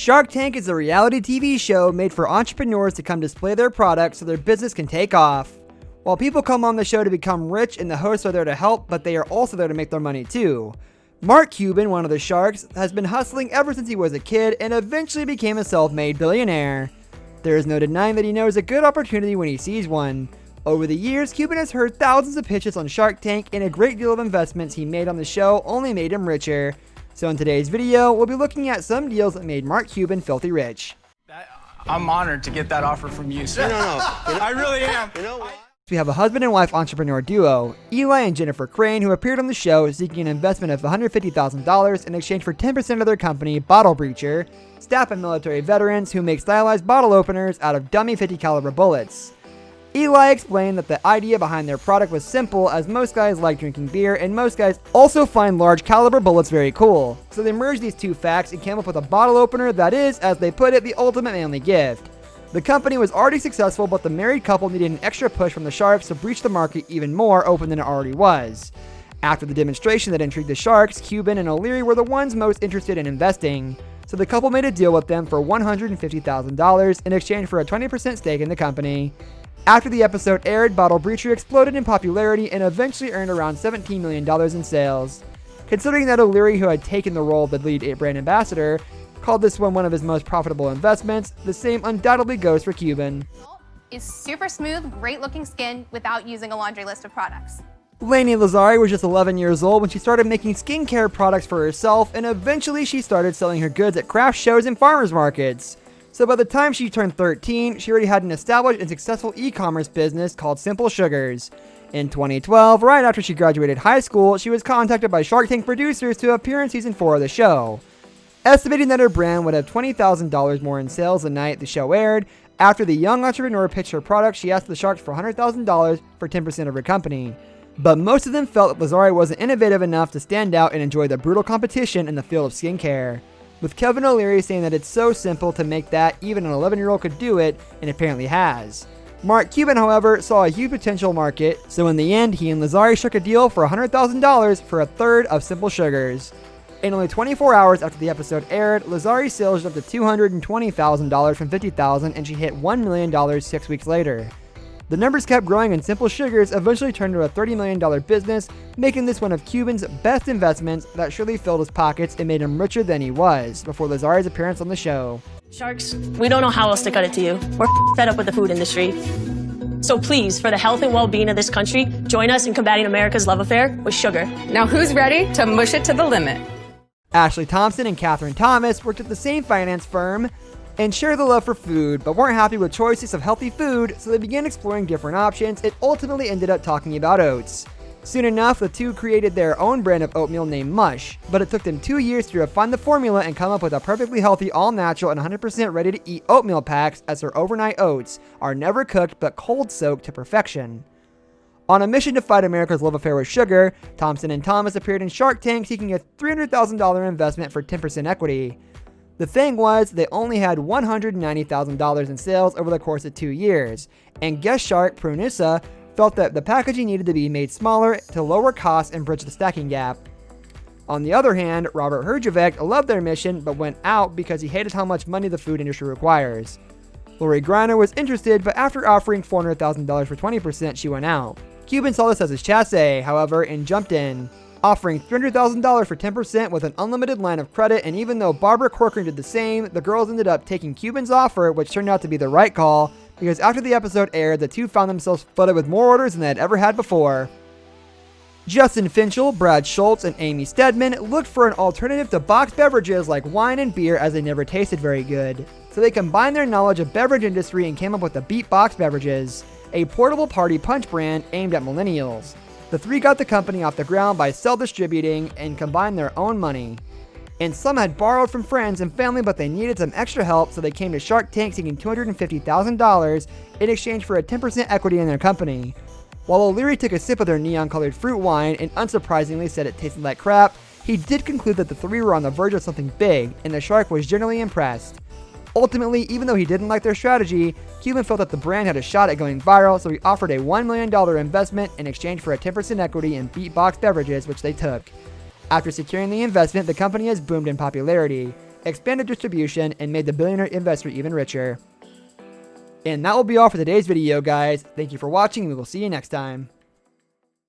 Shark Tank is a reality TV show made for entrepreneurs to come display their products so their business can take off. While people come on the show to become rich and the hosts are there to help, but they are also there to make their money too. Mark Cuban, one of the sharks, has been hustling ever since he was a kid and eventually became a self-made billionaire. There is no denying that he knows a good opportunity when he sees one. Over the years, Cuban has heard thousands of pitches on Shark Tank, and a great deal of investments he made on the show only made him richer. So in today's video, we'll be looking at some deals that made Mark Cuban filthy rich. I'm honored to get that offer from you, sir. No. I really am. You know what? We have a husband and wife entrepreneur duo, Eli and Jennifer Crane, who appeared on the show seeking an investment of $150,000 in exchange for 10% of their company, Bottle Breacher, staff and military veterans who make stylized bottle openers out of dummy 50 caliber bullets. Eli explained that the idea behind their product was simple, as most guys like drinking beer and most guys also find large caliber bullets very cool. So they merged these two facts and came up with a bottle opener that is, as they put it, the ultimate manly gift. The company was already successful, but the married couple needed an extra push from the sharks to breach the market even more open than it already was. After the demonstration that intrigued the sharks, Cuban and O'Leary were the ones most interested in investing. So the couple made a deal with them for $150,000 in exchange for a 20% stake in the company. After the episode aired, Bottle Breacher exploded in popularity and eventually earned around $17 million in sales. Considering that O'Leary, who had taken the role of the lead brand ambassador, called this one of his most profitable investments, the same undoubtedly goes for Cuban. Is super smooth, great looking skin without using a laundry list of products. Lainey Lazari was just 11 years old when she started making skincare products for herself, and eventually she started selling her goods at craft shows and farmers markets. So by the time she turned 13, she already had an established and successful e-commerce business called Simple Sugars. In 2012, right after she graduated high school, she was contacted by Shark Tank producers to appear in season 4 of the show. Estimating that her brand would have $20,000 more in sales the night the show aired, after the young entrepreneur pitched her product, she asked the sharks for $100,000 for 10% of her company. But most of them felt that Lazari wasn't innovative enough to stand out and enjoy the brutal competition in the field of skincare. With Kevin O'Leary saying that it's so simple to make that even an 11-year-old could do it, and apparently has. Mark Cuban, however, saw a huge potential market, so in the end, he and Lazari struck a deal for $100,000 for a third of Simple Sugars. In only 24 hours after the episode aired, Lazari's sales jumped to $220,000 from $50,000, and she hit $1 million 6 weeks later. The numbers kept growing, and Simple Sugars eventually turned into a $30 million business, making this one of Cuban's best investments that surely filled his pockets and made him richer than he was before Lazari's appearance on the show. Sharks, we don't know how else to cut it to you. We're fed up with the food industry. So please, for the health and well-being of this country, join us in combating America's love affair with sugar. Now who's ready to mush it to the limit? Ashley Thompson and Catherine Thomas worked at the same finance firm and shared the love for food, but weren't happy with choices of healthy food, so they began exploring different options and ultimately ended up talking about oats. Soon enough, the two created their own brand of oatmeal named Mush, but it took them 2 years to refine the formula and come up with a perfectly healthy, all-natural, and 100% ready-to-eat oatmeal packs, as their overnight oats are never cooked but cold-soaked to perfection. On a mission to fight America's love affair with sugar, Thompson and Thomas appeared in Shark Tank seeking a $300,000 investment for 10% equity. The thing was, they only had $190,000 in sales over the course of 2 years, and guest shark Prunissa felt that the packaging needed to be made smaller to lower costs and bridge the stacking gap. On the other hand, Robert Herjavec loved their mission but went out because he hated how much money the food industry requires. Lori Greiner was interested, but after offering $400,000 for 20%, she went out. Cuban saw this as his chasse, however, and jumped in, offering $300,000 for 10% with an unlimited line of credit, and even though Barbara Corcoran did the same, the girls ended up taking Cuban's offer, which turned out to be the right call, because after the episode aired, the two found themselves flooded with more orders than they had ever had before. Justin Finchel, Brad Schultz, and Amy Stedman looked for an alternative to boxed beverages like wine and beer, as they never tasted very good. So they combined their knowledge of beverage industry and came up with the Beatbox Beverages, a portable party punch brand aimed at millennials. The three got the company off the ground by self-distributing and combined their own money. And some had borrowed from friends and family, but they needed some extra help, so they came to Shark Tank seeking $250,000 in exchange for a 10% equity in their company. While O'Leary took a sip of their neon-colored fruit wine and unsurprisingly said it tasted like crap, he did conclude that the three were on the verge of something big, and the shark was generally impressed. Ultimately, even though he didn't like their strategy, Cuban felt that the brand had a shot at going viral, so he offered a $1 million investment in exchange for a 10% equity in Beatbox Beverages, which they took. After securing the investment, the company has boomed in popularity. expanded distribution, and made the billionaire investor even richer. And that will be all for today's video, guys. Thank you for watching, and we will see you next time.